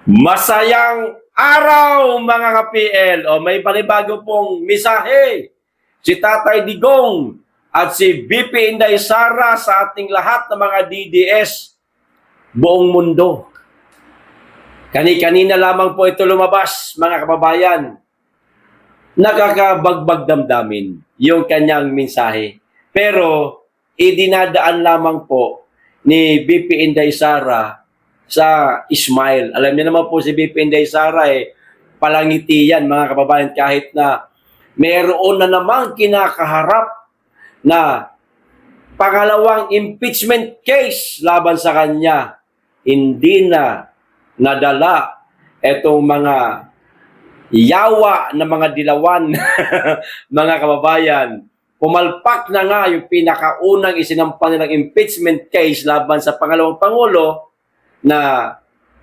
Masayang araw mga ka-PL. O may panibago pong misahe si Tatay Digong at si VP Inday Sara sa ating lahat ng mga DDS buong mundo. Kani-kanina lamang po ito lumabas mga kababayan. Nakakabagbag damdamin yung kanyang mensahe. Pero idinadaan lamang po ni VP Inday Sara sa smile. Alam niyo naman po si VP Inday Sara palangiti yan mga kababayan kahit na mayroon na namang kinakaharap na pangalawang impeachment case laban sa kanya. Hindi na nadala etong mga yawa na mga dilawan mga kababayan. Pumalpak na nga yung pinakaunang isinampa nilang impeachment case laban sa pangalawang Pangulo na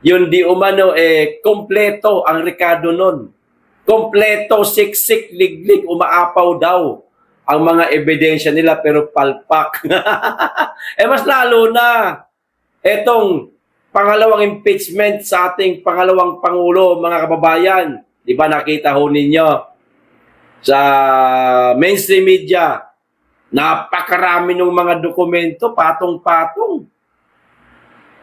yun di umano kompleto ang rekado nun. Kompleto, siksik, liglig, umaapaw daw ang mga ebidensya nila pero palpak. Mas lalo na etong pangalawang impeachment sa ating pangalawang Pangulo, mga kababayan. Di ba nakita ho ninyo sa mainstream media, napakarami ng mga dokumento, patong-patong.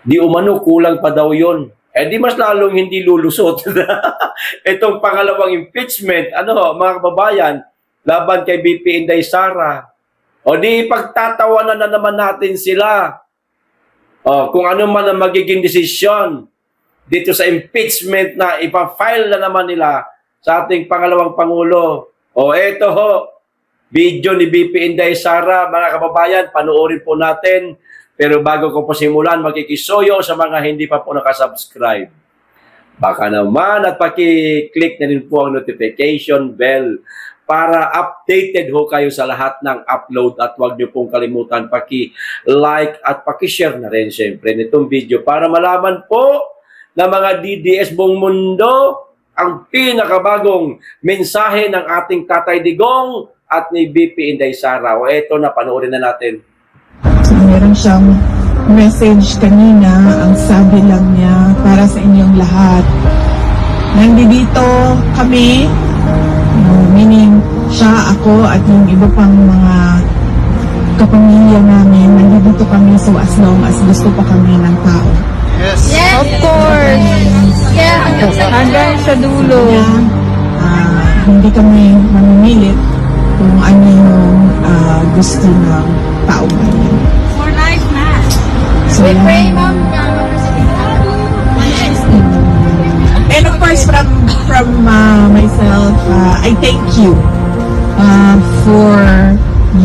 Di umano, kulang pa daw yun. Di mas lalong hindi lulusot. Itong pangalawang impeachment, mga kababayan, laban kay VP Inday Sara. O di pagtatawanan na naman natin sila. Kung ano man ang magiging desisyon dito sa impeachment na ipafile na naman nila sa ating pangalawang Pangulo. Eto ho, video ni VP Inday Sara, mga kababayan, panoorin po natin. Pero bago ko po simulan, makikisoyo sa mga hindi pa po nakasubscribe. Baka naman at paki-click na rin po ang notification bell para updated ho kayo sa lahat ng upload at huwag niyo pong kalimutan paki-like at paki-share na rin siyempre nitong video para malaman po ng mga DDS buong mundo ang pinakabagong mensahe ng ating Tatay Digong at ni VP Inday Sara. Eto na, panoorin na natin. So, meron siyang message kanina, ang sabi lang niya, para sa inyong lahat. Nandito kami, meaning siya, ako, at yung iba pang mga kapamilya namin, nandito kami so as long as gusto pa kami ng tao. Yes. Of course. Yeah, hanggang sa dulo. Hindi kami mamimilit kung ano yung gusto ng tao bayan. For life, man. So, We pray, Mom. and of course, from myself, I thank you for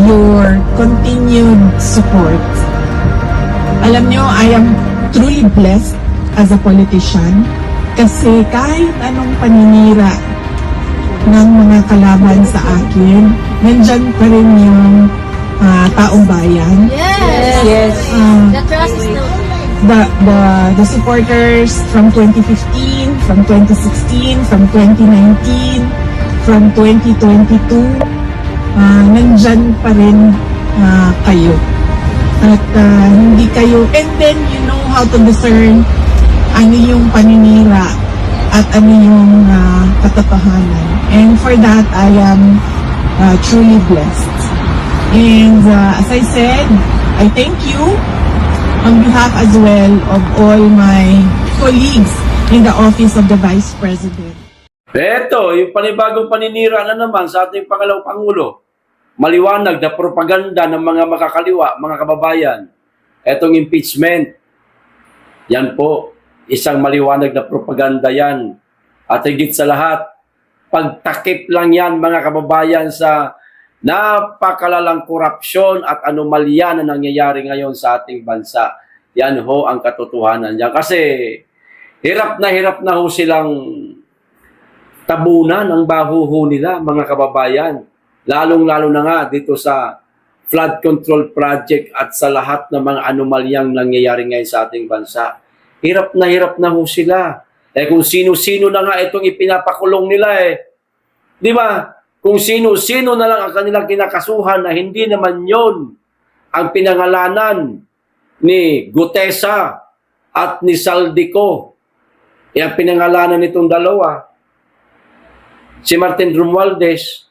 your continued support. Alam nyo, I am truly blessed as a politician kasi kahit anong paninira ng mga kalaban sa akin, nandyan pa rin yung taong bayan. Yes. Yes. The trust is still The supporters from 2015, from 2016, from 2019, from 2022, nandyan pa rin kayo. At hindi kayo, and then you know how to discern ano yung paninira at ano yung katotohanan. And for that, I am truly blessed. And as I said, I thank you on behalf as well of all my colleagues in the Office of the Vice President. Eto, yung panibagong paninira na naman sa ating pangalawang Pangulo. Maliwanag na propaganda ng mga makakaliwa, mga kababayan. Etong impeachment, yan po, isang maliwanag na propaganda yan. At higit sa lahat, pagtakip lang yan mga kababayan sa napakalalang korupsyon at anomalya na nangyayari ngayon sa ating bansa. Yan ho ang katotohanan niya. Kasi hirap na ho silang tabunan ang bahuho nila mga kababayan. Lalong-lalo na nga dito sa flood control project at sa lahat ng mga anomalyang nangyayari ngayon sa ating bansa. Hirap na ho sila. Kung sino-sino na nga itong ipinapakulong nila Di ba? Kung sino-sino na lang ang kanilang kinakasuhan na hindi naman yon ang pinangalanan ni Gutesa at ni Saldico. Ang pinangalanan nitong dalawa, si Martin Romualdez,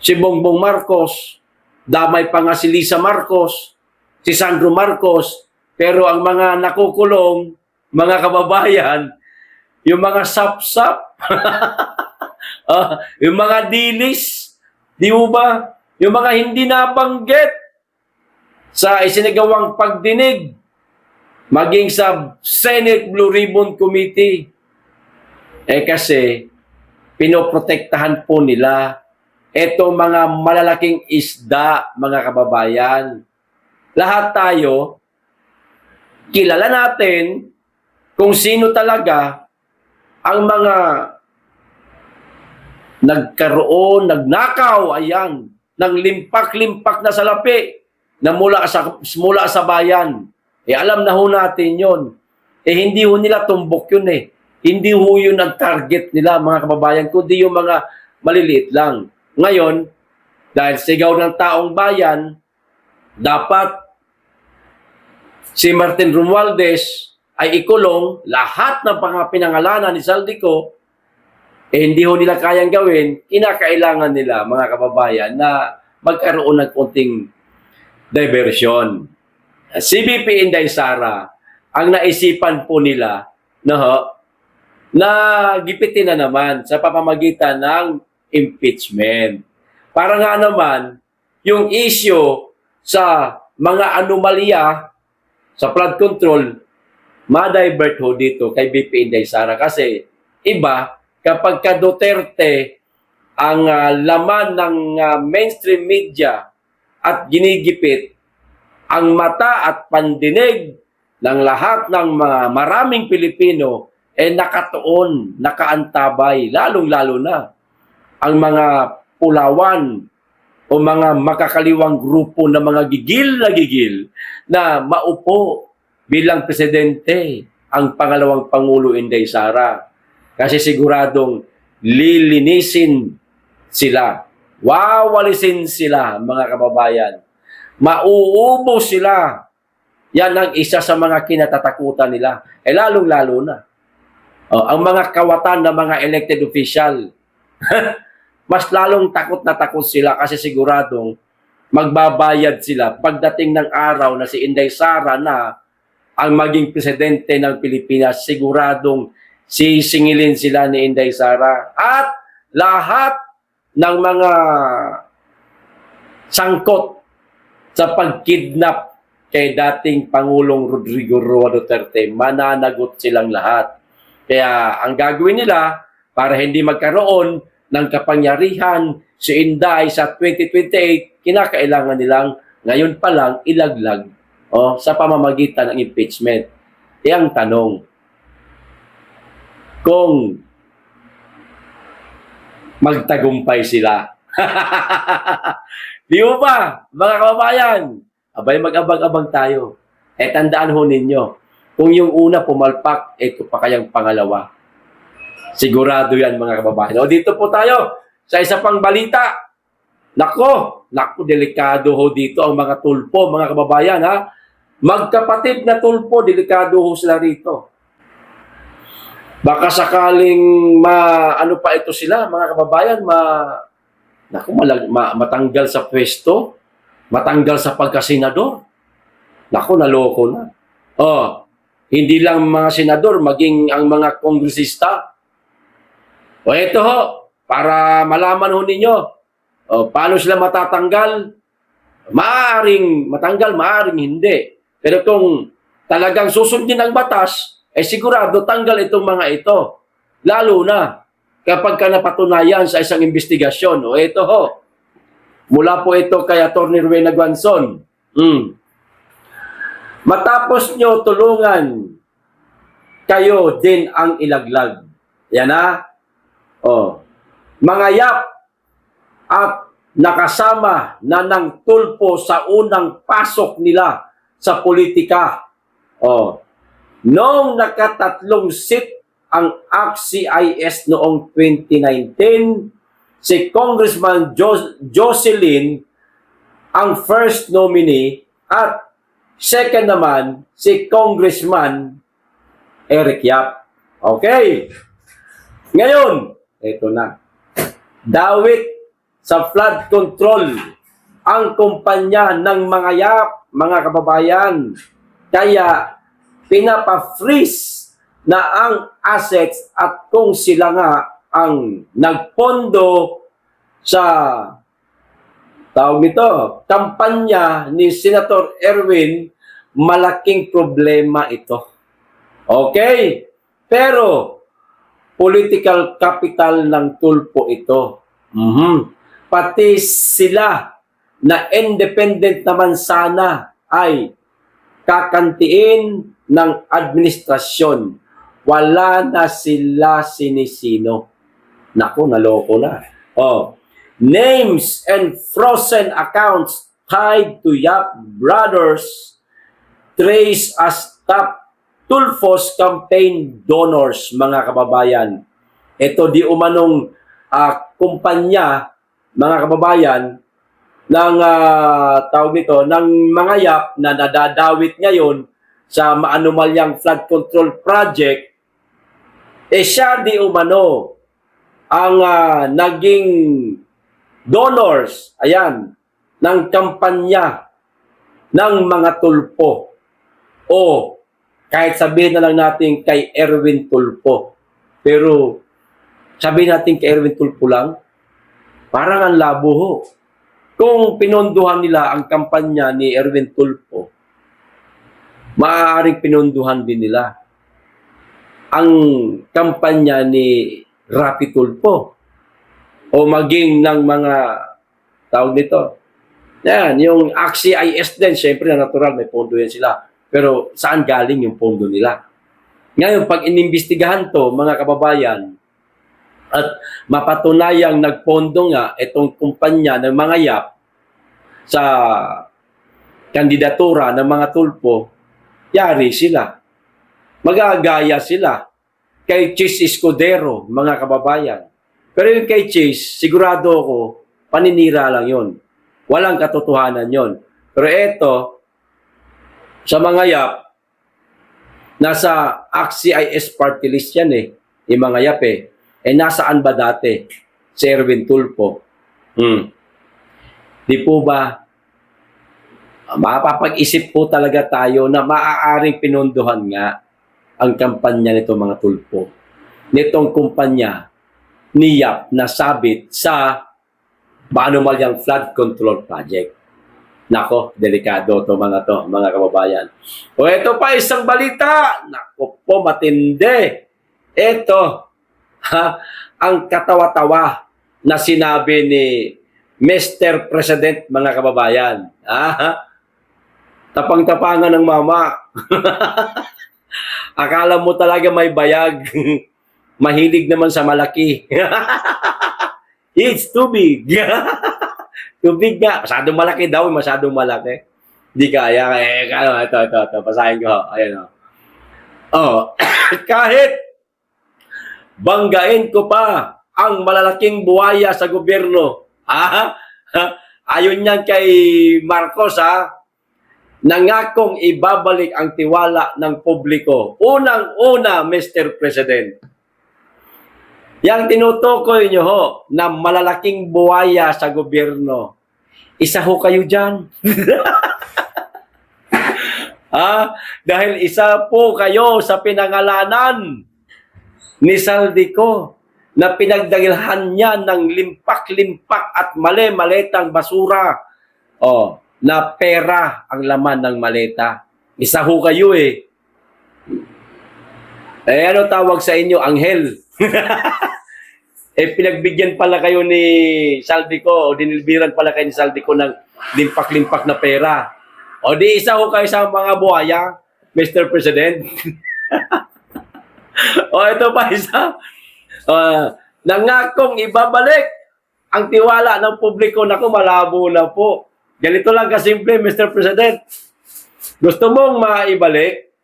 si Bongbong Marcos, damay pa nga si Lisa Marcos, si Sandro Marcos, pero ang mga nakukulong, mga kababayan, yung mga sap-sap, yung mga dilis, di mo ba? Yung mga hindi nabanggit sa isinagawang pagdinig, maging sa Senate Blue Ribbon Committee. Kasi, pinoprotektahan po nila etong mga malalaking isda, mga kababayan. Lahat tayo, kilala natin kung sino talaga ang mga nagkaroon, nagnakaw, ayan, ng limpak-limpak na salapi na mula sa bayan. Alam na ho natin yon. Hindi ho nila tumbok yun Hindi ho yun ang target nila, mga kababayan, kundi yung mga maliliit lang. Ngayon, dahil sigaw ng taong bayan, dapat si Martin Romualdez ay ikulong lahat ng pinangalanan ni Saldico, hindi ho nila kayang gawin, kinakailangan nila, mga kababayan, na magkaroon ng konting diversion. Si BP Inday Sara, ang naisipan po nila na gipitin na naman sa pamamagitan ng impeachment. Para nga naman, yung issue sa mga anomalya sa flood control, ma-divert ho dito kay BP Inday Sara. Kasi iba, kapag ka Duterte ang laman ng mainstream media at ginigipit ang mata at pandinig ng lahat ng mga maraming Pilipino nakatuon, nakaantabay, lalong-lalo na ang mga pulawan o mga makakaliwang grupo ng mga gigil na maupo bilang presidente ang pangalawang Pangulo Inday Sara. Kasi siguradong lilinisin sila, wawalisin sila, mga kababayan. Mauubos sila. Yan ang isa sa mga kinatatakutan nila. Lalong-lalo na. Ang mga kawatan ng mga elected official, mas lalong takot na takot sila kasi siguradong magbabayad sila pagdating ng araw na si Inday Sara na ang maging presidente ng Pilipinas. Siguradong sisingilin sila ni Inday Sara. At lahat ng mga sangkot sa pagkidnap kay dating Pangulong Rodrigo Roa Duterte, mananagot silang lahat. Kaya ang gagawin nila para hindi magkaroon ng kapangyarihan si Inday sa 2028, kinakailangan nilang ngayon pa lang ilaglag sa pamamagitan ng impeachment. Ang tanong, kung magtagumpay sila. Di ba, mga kababayan? Abay, mag-abang-abang tayo. Tandaan ho ninyo, kung yung una pumalpak, ito pa kayang pangalawa. Sigurado yan, mga kababayan. Dito po tayo sa isa pang balita. Nako, delikado ho dito ang mga tulpo, mga kababayan. Magkapatid na tulpo, delikado ho sila rito. Baka sakaling ano pa ito sila, mga kababayan, matanggal sa pwesto, matanggal sa pagkasenador. Naloko na. Hindi lang mga senador, maging ang mga kongresista. Ito ho, para malaman ho ninyo, paano sila matatanggal? Maaring matanggal, maaring hindi. Pero kung talagang susundin ang batas, sigurado tanggal itong mga ito. Lalo na kapag ka napatunayan sa isang investigasyon. Ito ho, mula po ito kay Atty. Rowena Guanzon. Matapos nyo tulungan, kayo din ang ilaglag. Yan mga yap at nakasama na ng tulpo sa unang pasok nila sa politika. Noong nakatatlong seat ang ACT-CIS noong 2019, si Congressman Jocelyn ang first nominee at second naman si Congressman Eric Yap. Okay. Ngayon, ito na. Dawit sa flood control ang kumpanya ng mga yap, mga kababayan. Kaya pinapa-freeze na ang assets at kung sila nga ang nagpondo sa tawag nito, kampanya ni Senator Erwin, malaking problema ito. Okay? Pero political capital ng tulpo ito. Pati sila na independent naman sana ay kakantiin ng administrasyon. Wala na sila sinisino. Naku, naloko na. Names and frozen accounts tied to Yap Brothers trace as top Tulfos campaign donors, mga kababayan. Ito di umanong kumpanya, mga kababayan, ng tawag nito, ng mga Yap na nadadawit ngayon sa maanumalyang flood control project, siya di umano ang naging donors, ayan, ng kampanya ng mga tulpo. O kahit sabihin na lang natin kay Erwin Tulpo. Pero sabihin natin kay Erwin Tulpo lang, parang ang labo ho. Kung pinondohan nila ang kampanya ni Erwin Tulpo, maaaring pinondohan din nila ang kampanya ni Rapi Tulpo o maging ng mga tawag nito. Yan, yung AXI-IS din, syempre na natural, may pondo yan sila. Pero saan galing yung pondo nila? Ngayon, pag inimbestigahan to, mga kababayan, at mapatunayang nagpondo nga itong kumpanya ng mga Yap sa kandidatura ng mga tulpo, yari sila. Magagaya sila kay Chis Escudero, mga kababayan. Pero yung kay Chis, sigurado ako, paninira lang yon. Walang katotohanan yon. Pero eto, sa mga Yap, nasa AXI-IS party list yan yung mga Yap nasaan ba dati si Erwin Tulpo? Di po ba, mapapag-isip po talaga tayo na maaaring pinondohan nga ang kampanya nito mga tulpo. Nitong kumpanya ni Yap na sabit sa maanumalyang flood control project. Nako, delikado to, mga kababayan. O ito pa, isang balita. Nako po, matindi. Ito, ang katawa-tawa na sinabi ni Mr. President, mga kababayan. Tapang-tapangan ng mama. Akala mo talaga may bayag. Mahilig naman sa malaki. It's too big. Tubig nga. Masyadong malaki daw. Masyadong malaki. Di kaya. Ito. Pasahin ko. Ayan o. Kahit banggain ko pa ang malalaking buhaya sa gobyerno. Ayon yan kay Marcos nangakong ibabalik ang tiwala ng publiko. Unang-una, Mr. President. Yang tinutukoy nyo ho na malalaking buhaya sa gobyerno, isa ho kayo dyan. Dahil isa po kayo sa pinangalanan ni Saldico na pinagdagilhan niya ng limpak-limpak at mali-maletang basura na pera ang laman ng maleta. Isa ho kayo ano tawag sa inyo? Anghel. Pinagbigyan pala kayo ni Saldico o dinilbiran pala kayo ni Saldico ng limpak-limpak na pera. O di isa ho kayo sa mga buhaya, Mr. President. Ito pa isa. Nangakong ibabalik ang tiwala ng publiko. Naku, malabo na po. Ganito lang kasimple, Mr. President. Gusto mong maibalik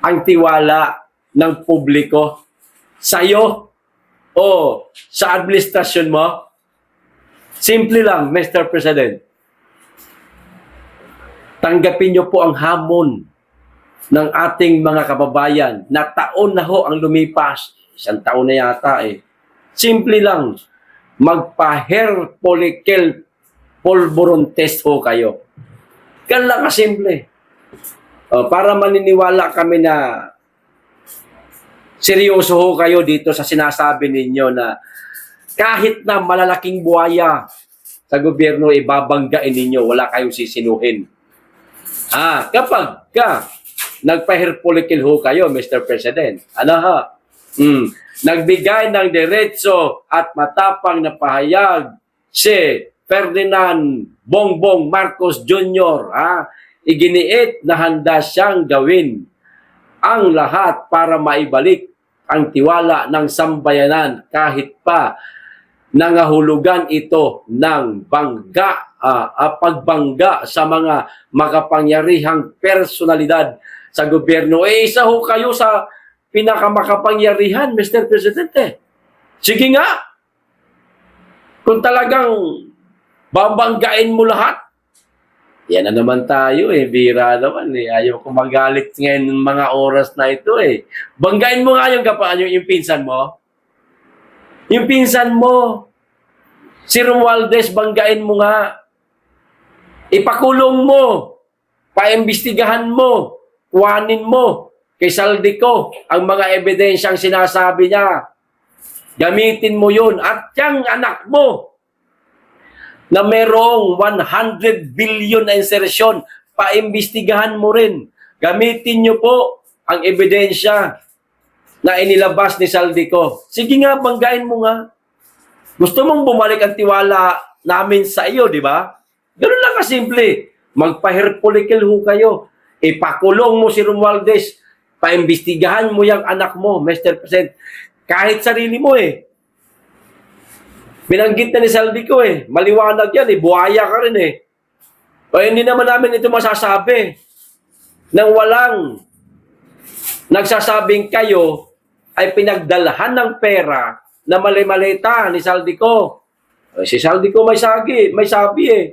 ang tiwala ng publiko sa'yo o sa administrasyon mo? Simple lang, Mr. President. Tanggapin niyo po ang hamon ng ating mga kababayan na taon na ho ang lumipas. 1 taon na yata eh. Simple lang, magpa-hair follicle pulburon test ho kayo. Ganun lang kasimple. Para maniniwala kami na seryoso ho kayo dito sa sinasabi ninyo na kahit na malalaking buhaya sa gobyerno, ibabanggain ninyo, wala kayong sisinuhin. Kapag nagpa-hair follicle ho kayo, Mr. President, nagbigay ng diretso at matapang na pahayag si Ferdinand Bongbong Marcos Jr. Iginiit na handa siyang gawin ang lahat para maibalik ang tiwala ng sambayanan kahit pa nangahulugan ito ng pagbangga sa mga makapangyarihang personalidad sa gobyerno. Isa ho kayo sa pinakamakapangyarihan, Mr. Presidente. Sige nga, kung talagang babanggain mo lahat, yan na naman tayo eh, bira naman eh. Ayaw ko magalit ngayon ng mga oras na ito eh. Banggain mo nga yung pinsan mo. Yung pinsan mo, si Romualdez, banggain mo nga. Ipakulong mo, paimbestigahan mo, kuhanin mo kay Saldico ang mga ebidensyang sinasabi niya. Gamitin mo yun. At yung anak mo na merong 100 billion na insertion, paimbestigahan mo rin. Gamitin nyo po ang ebidensya na inilabas ni Saldico. Sige nga, banggain mo nga. Gusto mong bumalik ang tiwala namin sa iyo, di ba? Ganun lang kasimple. Magpa-hair follicle ho kayo. Ipakulong mo si Romualdez. Paimbestigahan mo yung anak mo, Mr. President. Kahit sarili mo eh. Binanggit na ni Saldico eh. Maliwanag yan eh. Buhaya ka rin eh. O hindi naman namin ito masasabi. Nang walang nagsasabing kayo ay pinagdalhan ng pera na mali-malita ni Saldico. Si Saldico may sabi eh.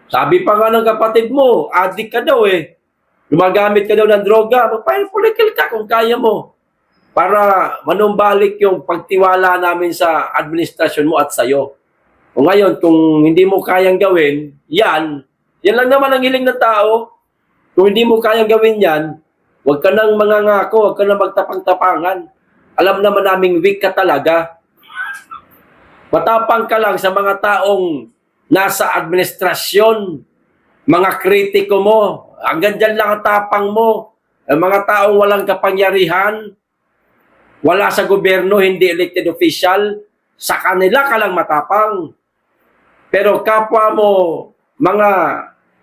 Sabi pa nga ng kapatid mo, adik ka daw eh. Gumagamit ka daw ng droga, magpa-hair follicle ka kung kaya mo. Para manumbalik yung pagtiwala namin sa administrasyon mo at sa'yo. O ngayon, kung hindi mo kayang gawin, yan lang naman ang hiling ng tao. Kung hindi mo kayang gawin yan, huwag ka nang mangangako, huwag ka nang magtapang-tapangan. Alam naman naming weak ka talaga. Matapang ka lang sa mga taong nasa administrasyon, mga kritiko mo. Hanggang dyan lang ang tapang mo. Ang mga taong walang kapangyarihan, wala sa gobyerno, hindi elected official, sa kanila ka lang matapang. Pero kapwa mo, mga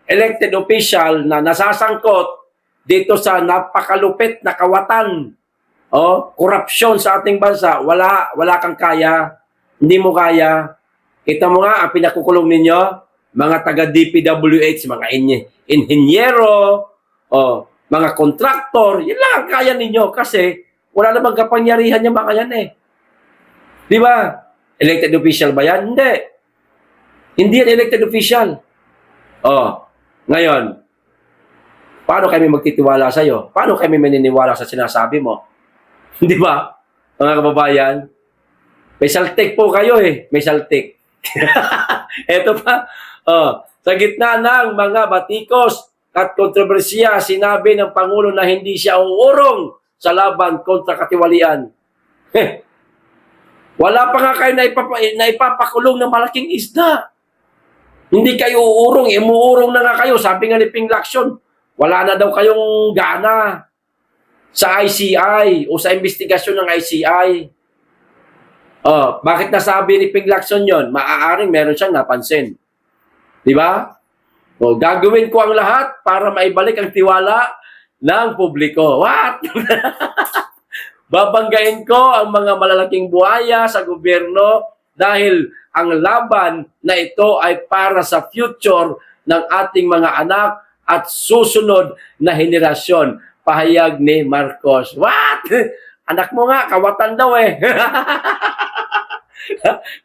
elected official na nasasangkot dito sa napakalupit na kawatan, korupsyon sa ating bansa, wala kang kaya, hindi mo kaya. Kita mo nga, ang pinakukulong ninyo, mga taga-DPWH, mga inhenyero, mga kontraktor, yun lang ang kaya ninyo kasi wala namang kapangyarihan yung mga yan eh. Di ba? Elected official ba yan? Hindi. Hindi yan elected official. Ngayon, paano kami magtitiwala sa iyo? Paano kami maniniwala sa sinasabi mo? Di ba? Mga kababayan, may saltik po kayo eh. May saltik. Eto pa. Sa gitna ng mga batikos at kontrobersiya, sinabi ng Pangulo na hindi siya uurong sa laban kontra katiwalian. Wala pa nga kayo na ipapakulong ng malaking isda. Hindi kayo uurong, umuurong na nga kayo. Sabi nga ni Ping Lacson, wala na daw kayong gana sa ICI o sa investigasyon ng ICI. Bakit nasabi ni Ping Lacson yun? Maaaring meron siyang napansin. Di ba? Gagawin ko ang lahat para maibalik ang tiwala ng publiko. What? Babanggain ko ang mga malalaking buhaya sa gobyerno dahil ang laban na ito ay para sa future ng ating mga anak at susunod na henerasyon. Pahayag ni Marcos. What? Anak mo nga, kawatan daw eh.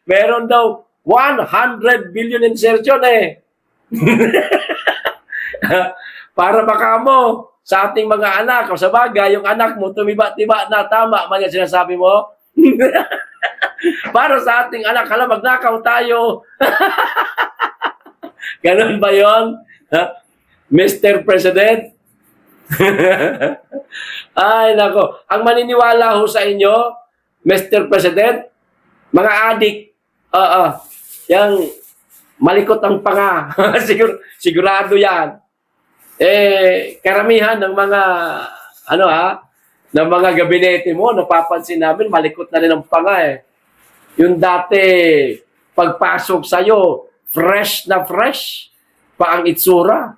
Meron daw 100 billion insertion eh. Para baka mo, sa ating mga anak. O sa bagay, yung anak mo, tumiba-tiba na, tama man yung sinasabi mo. Para sa ating anak, hala, magnakaw tayo. Ganun ba yun? Ha? Mr. President? Ay, nako. Ang maniniwala ho sa inyo, Mr. President, mga adik, yung malikot ang panga. Sigurado yan. Karamihan ng mga, ng mga gabinete mo, napapansin namin, malikot na rin ang panga eh. Yung dati, pagpasok sa'yo, fresh na fresh pa ang itsura.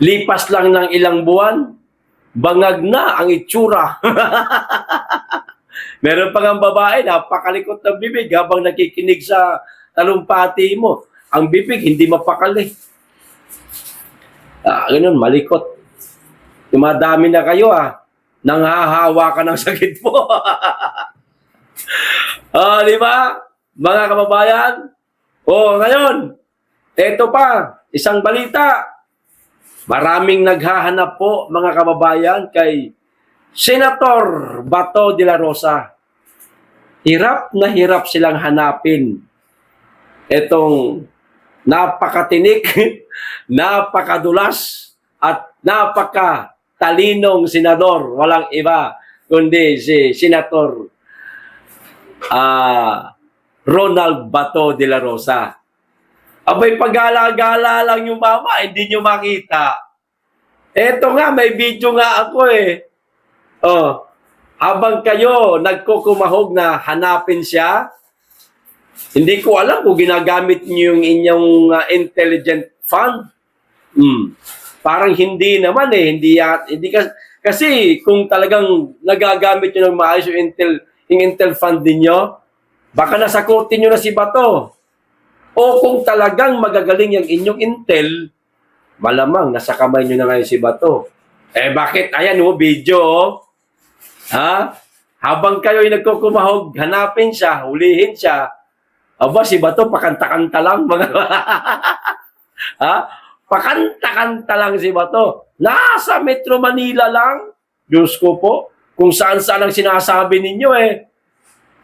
Lipas lang ng ilang buwan, bangag na ang itsura. Meron pa nga babae, napakalikot ng bibig habang nakikinig sa talumpati mo. Ang bibig, hindi mapakali. Ganun, malikot. Dumadami na kayo nanghahawa ka ng sakit mo. Di ba? Mga kababayan? Ngayon, eto pa, isang balita. Maraming naghahanap po, mga kababayan, kay Senator Bato de la Rosa. Hirap na hirap silang hanapin etong napakatinik, napakadulas, at napakatalinong senador. Walang iba kundi si Senator Ronald Bato de la Rosa. Abay, pag-gala-gala lang yung mama, hindi nyo makita. Eto nga, may video nga ako eh. Habang kayo nagkukumahog na hanapin siya, hindi ko alam kung ginagamit niyo yung inyong intelligent fund. Parang hindi naman eh. Hindi kasi kung talagang nagagamit niyo ng maayos yung intel fund niyo, baka nasakutin niyo na si Bato. O kung talagang magagaling yung inyong intel, malamang nasa kamay niyo na ngayon si Bato. Bakit? Ayan video. Habang kayo'y nagkukumahog, hanapin siya, hulihin siya. Aba, si Bato, pakanta-kanta lang. Pakanta-kanta lang si Bato. Nasa Metro Manila lang. Diyos ko po, kung saan-saan ang sinasabi ninyo eh.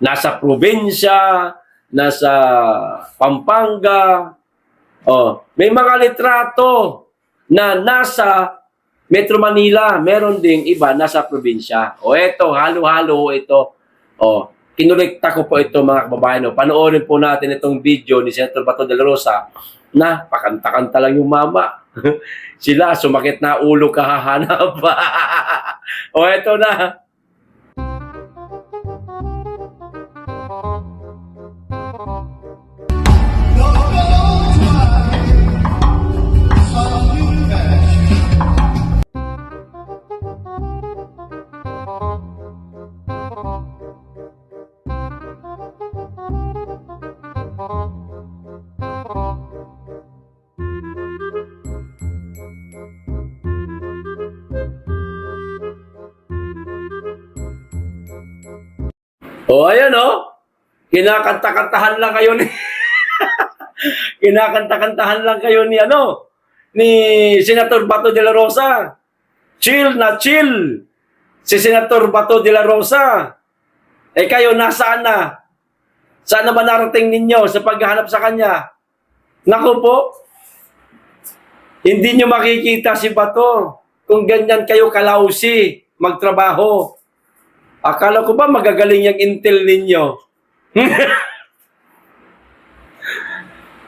Nasa probinsya, nasa Pampanga. May mga litrato na nasa Metro Manila. Meron ding iba nasa probinsya. Eto, halo-halo ito. Kinolekta ko po ito, mga kababayan. Panoorin po natin itong video ni Senator Bato de la Rosa na pakanta-kanta lang yung mama. Sila, sumakit na ulo kahahanap. Eto na. Ayan kinakanta-kantahan lang kayo ni kinakanta-kantahan lang kayo ni Senator Bato de la Rosa. Chill na chill si Senator Bato de la Rosa. Kayo nasaan na? Saan na ba narating ninyo sa paghahanap sa kanya? Naku po, hindi nyo makikita si Bato kung ganyan kayo kalausi magtrabaho. Akala ko ba magagaling yung intel ninyo?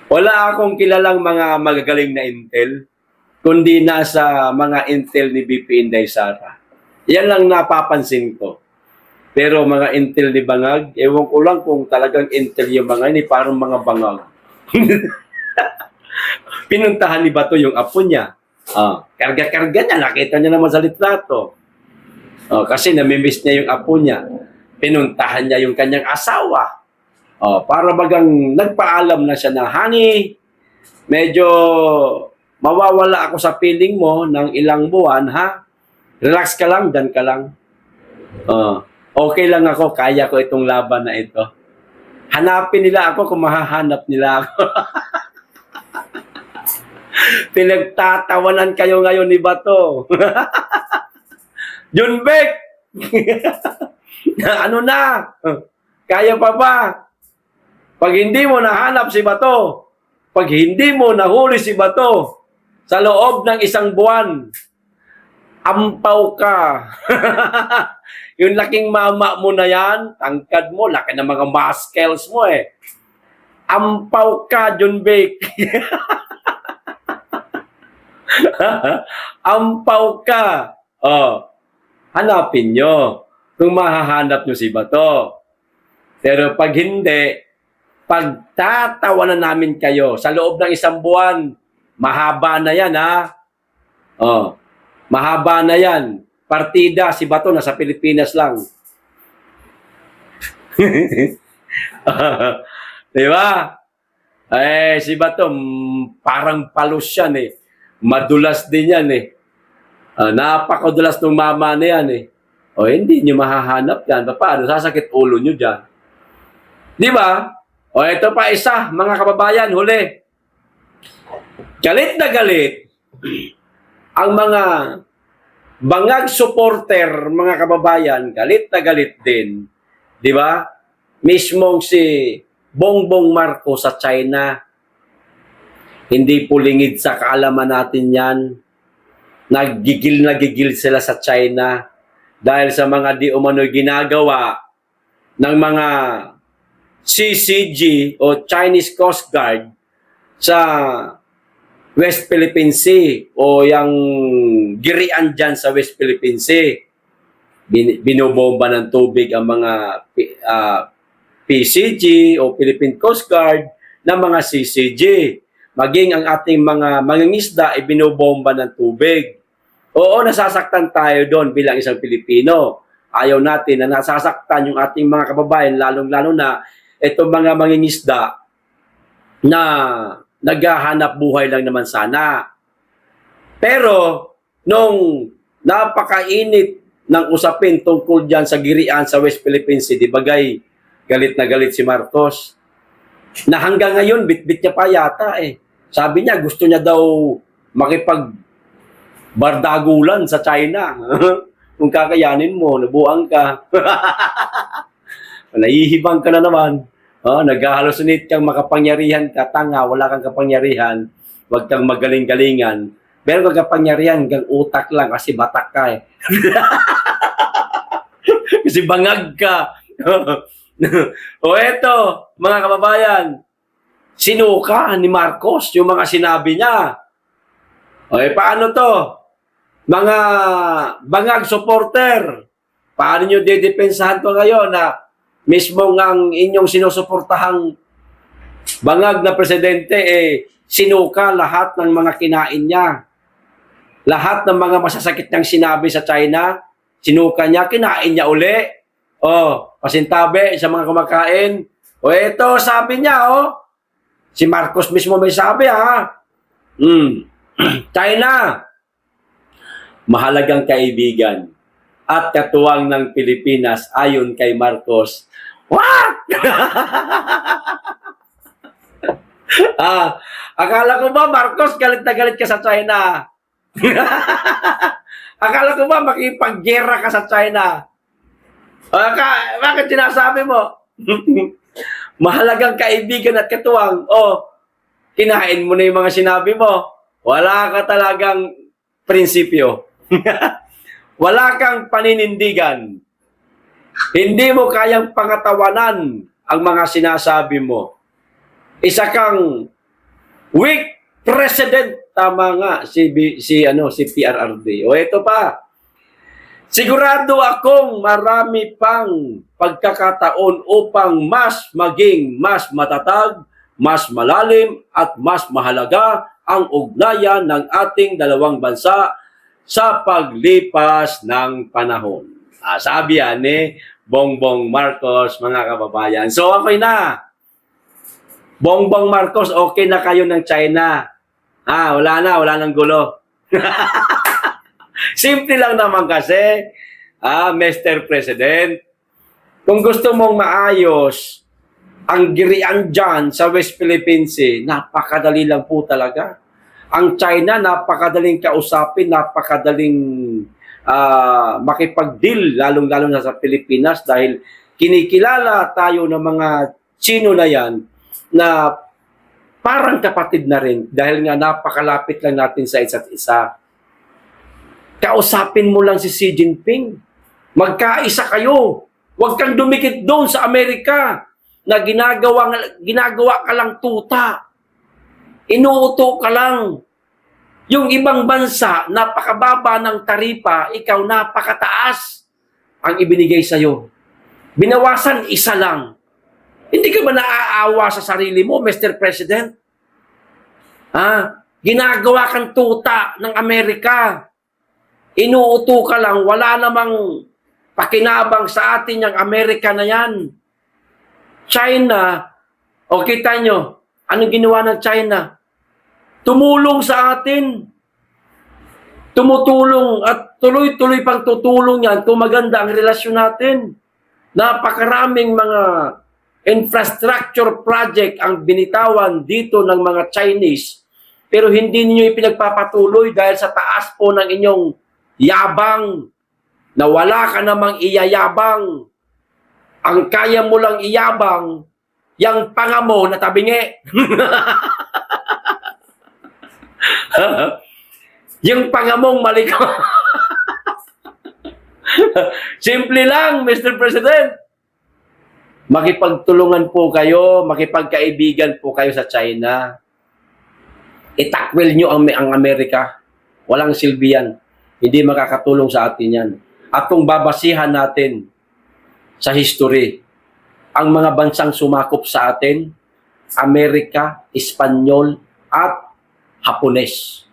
Wala akong kilalang mga magagaling na intel, kundi nasa mga intel ni BP Inday Sara. Yan lang napapansin ko. Pero mga intel ni Bangag, ewan ko lang kung talagang intel yung mga ini, parang mga bangag. Pinuntahan ni Bato yung apo niya. Karga-karga niya, nakita niya naman sa litrato. Kasi namimiss niya yung apo niya. Pinuntahan niya yung kanyang asawa. Para bagang nagpaalam na siya na, honey, medyo mawawala ako sa feeling mo ng ilang buwan, ha? Relax ka lang, dan ka lang. Okay lang ako, kaya ko itong laban na ito. Hanapin nila ako kung mahahanap nila ako. Pinagtatawanan kayo ngayon ni Bato. John Beck! Ano na? Kaya pa ba? Pag hindi mo nahanap si Bato, pag hindi mo nahuli si Bato, sa loob ng 1 buwan, ampaw ka. Yung laking mama mo na yan, tangkad mo, laki ng mga muscles mo eh. Ampaw ka, John Beck. Ampaw ka. Oh, hanapin nyo kung mahahanap nyo si Bato. Pero pag hindi, pagtatawanan namin kayo sa loob ng 1 buwan, mahaba na yan ha. Oh, mahaba na yan. Partida, si Bato nasa Pilipinas lang. Di ba? Eh, si Bato, parang palos yan eh. Madulas din yan eh. Napakadulas ng mama na yan eh. O, hindi nyo mahahanap yan. Paano? Sasakit ulo nyo dyan. Di ba? O, ito pa isa, mga kababayan, huli. Galit na galit ang mga bangag supporter, mga kababayan, galit na galit din. Di ba? Mismong si Bongbong Marcos sa China, hindi pulingid sa kaalaman natin yan. Nagigil sila sa China dahil sa mga di umano'y ginagawa ng mga CCG o Chinese Coast Guard sa West Philippine Sea o yung girian dyan sa West Philippine Sea. Binobomba ng tubig ang mga PCG o Philippine Coast Guard ng mga CCG. Maging ang ating mga mangingisda ay binobomba ng tubig. Oo, nasasaktan tayo doon bilang isang Pilipino. Ayaw natin na nasasaktan yung ating mga kababayan, lalong-lalo na itong mga mangingisda na naghahanap buhay lang naman sana. Pero, nung napakainit ng usapin tungkol dyan sa girian sa West Philippine Sea, di bagay, galit na galit si Marcos. Na hanggang ngayon, bit-bit niya pa yata eh. Sabi niya, gusto niya daw makipag-bardagulan sa China. Kung kakayanin mo, nabuang ka. Nahihibang ka na naman. Naghahalusinate kang makapangyarihan ka, tanga, wala kang kapangyarihan, huwag kang magaling-galingan. Pero kung kapangyarihan, hanggang utak lang kasi batak ka eh. Kasi bangag ka. O eto, mga kababayan, sinuka ni Marcos yung mga sinabi niya. O paano to? Mga bangag supporter, paano nyo didepensahan to ngayon na mismo ang inyong sinusuportahang bangag na presidente sinuka lahat ng mga kinain niya. Lahat ng mga masasakit niyang sinabi sa China, sinuka niya, kinain niya uli. Pasintabi sa mga kumakain. Ito, sabi niya, si Marcos mismo may sabi, China, mahalagang kaibigan at katuwang ng Pilipinas ayon kay Marcos. What? Akala ko ba, Marcos, galit na galit ka sa China? Akala ko ba makipaggera ka sa China? Bakit sinasabi mo? Mahalagang kaibigan at katuwang. Kinain mo na yung mga sinabi mo. Wala ka talagang prinsipyo. Wala kang paninindigan. Hindi mo kayang pangatawanan ang mga sinasabi mo. Isa kang weak president. Tama nga si PRRD. Ito pa. Sigurado akong marami pang pagkakataon upang maging mas matatag, mas malalim at mas mahalaga ang ugnayan ng ating dalawang bansa sa paglipas ng panahon. Sabi yan ni Bongbong Marcos, mga kababayan. So okay na. Bongbong Marcos, okay na kayo ng China. Wala nang gulo. Simple lang naman kasi, Mr. President, kung gusto mong maayos ang girian dyan sa West Philippine Sea, napakadali lang po talaga. Ang China, napakadaling kausapin, napakadaling makipag-deal, lalong-lalo na sa Pilipinas dahil kinikilala tayo ng mga Chino na yan na parang kapatid na rin dahil nga napakalapit lang natin sa isa't isa. Kausapin mo lang si Xi Jinping. Magkaisa kayo. Huwag kang dumikit doon sa Amerika na ginagawa ka lang tuta. Inuuto ka lang. Yung ibang bansa, napakababa ng taripa, ikaw napakataas ang ibinigay sa'yo. Binawasan, isa lang. Hindi ka ba naaawa sa sarili mo, Mr. President? Ginagawa kang tuta ng Amerika. Inuuto ka lang, wala namang pakinabang sa atin yung Amerika na yan. China, o kita nyo, anong ginawa ng China? Tumulong sa atin. Tumutulong at tuloy-tuloy pang tutulong yan kung maganda ang relasyon natin. Napakaraming mga infrastructure project ang binitawan dito ng mga Chinese, pero hindi niyo ipinagpapatuloy dahil sa taas po ng inyong yabang na wala ka namang iyayabang. Ang kaya mo lang iyabang, yang panga mo na tabingi. Yung panga mong maliko. Simple lang, Mr. President. Makipagtulungan po kayo, makipagkaibigan po kayo sa China. Itakwil nyo ang Amerika. Walang silbi yan. Hindi makakatulong sa atin yan. At kung babasihan natin sa history, ang mga bansang sumakop sa atin, Amerika, Espanyol, at Hapones.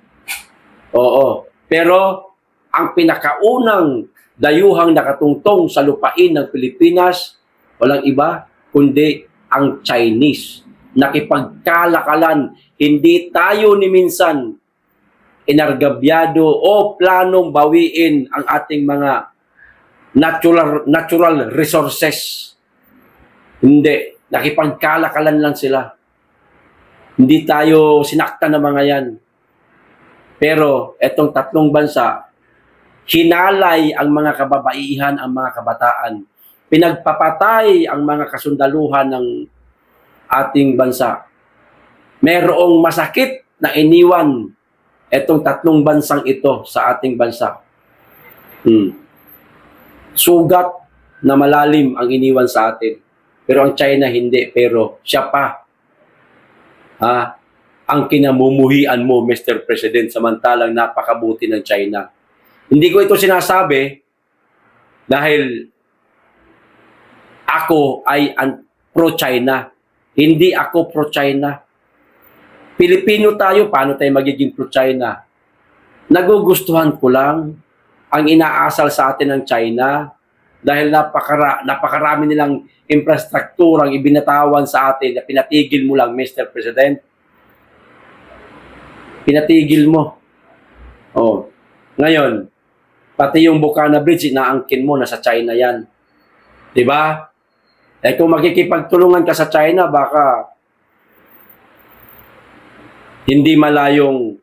Oo. Pero ang pinakaunang dayuhang nakatungtong sa lupain ng Pilipinas, walang iba kundi ang Chinese. Nakipagkalakalan, hindi tayo ni minsan inargabyado o planong bawiin ang ating mga natural resources. Hindi. Nakipagkalakalan lang sila. Hindi tayo sinaktan ng mga yan. Pero etong tatlong bansa, hinalay ang mga kababaihan, ang mga kabataan. Pinagpapatay ang mga kasundaluhan ng ating bansa. Merong masakit na iniwan etong tatlong bansang ito sa ating bansa. Sugat na malalim ang iniwan sa atin. Pero ang China hindi. Pero siya pa ang kinamumuhian mo, Mr. President, samantalang napakabuti ng China. Hindi ko ito sinasabi dahil ako ay pro-China. Hindi ako pro-China. Pilipino tayo, paano tayo magiging pro-China? Nagugustuhan ko lang ang inaasal sa atin ng China dahil napakarami nilang infrastrukturang ibinatawan sa atin na pinatigil mo lang, Mr. President. Pinatigil mo. Oh. Ngayon, pati yung Bukana Bridge, inaangkin mo, nasa China yan. Diba? Eh kung makikipagtulungan ka sa China, baka hindi malayong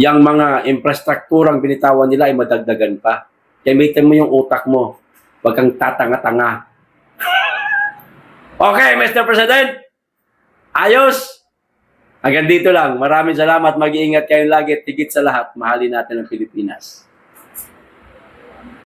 yung mga infrastrukturang binitawan nila ay madagdagan pa. Gamitin mo yung utak mo. Huwag kang tatanga-tanga. Okay, Mr. President. Ayos. Hanggang dito lang. Maraming salamat. Mag-iingat kayo lagi. Tigit sa lahat. Mahalin natin ang Pilipinas.